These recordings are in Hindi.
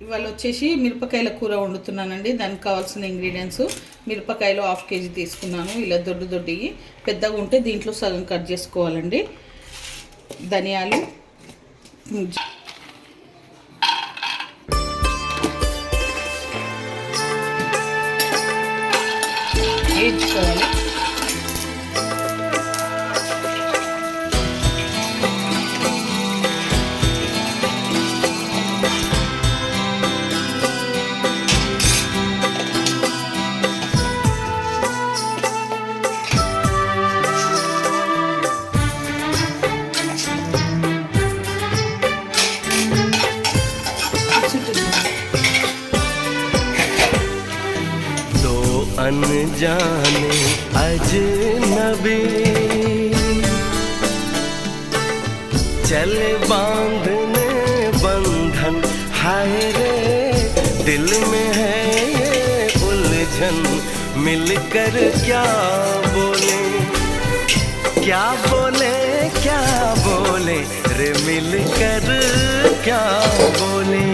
ఇవాళ వచ్చేసి మిరపకాయల కూర వండుతున్నానండి. దానికి కావాల్సిన ఇంగ్రీడియంట్స్ మిరపకాయలు 1/2 కేజీ తీసుకున్నాను. ఇలా దొడ్డివి పెద్దగా ఉంటే దీంట్లో సగం కట్ చేసుకోవాలండి. ధనియాలు, వేయించుకోవాలి. अनजाने अजनबी चले बांधने बंधन, हाय रे दिल में है ये उलझन। मिलकर क्या बोले क्या बोले क्या बोले रे, मिलकर क्या बोले।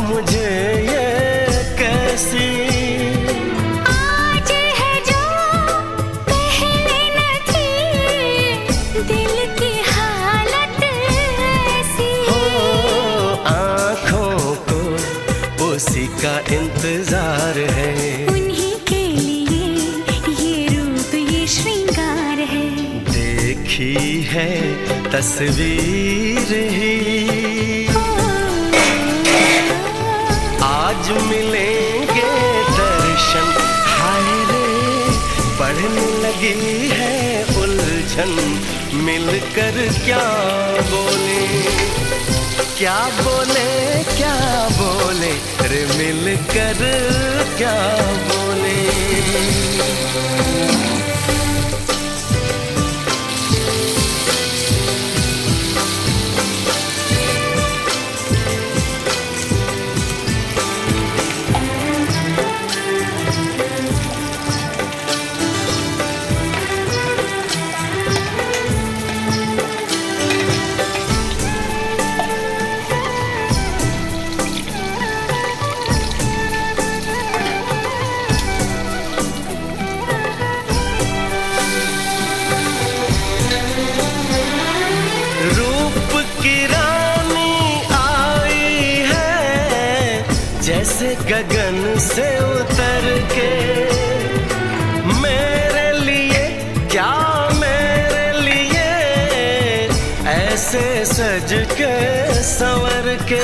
मुझे ये कैसी आज है जो पहले न थी, दिल की हालत ऐसी हो, आँखों को उसी का इंतजार है। उन्हीं के लिए ये रूप ये श्रृंगार है। देखी है तस्वीर ही आज मिलेंगे दर्शन, हाय रे बढ़ने लगी है उलझन। मिलकर क्या बोले क्या बोले क्या बोले रे, मिलकर क्या बोले। जैसे गगन से उतर के मेरे लिए, क्या मेरे लिए ऐसे सज के संवर के।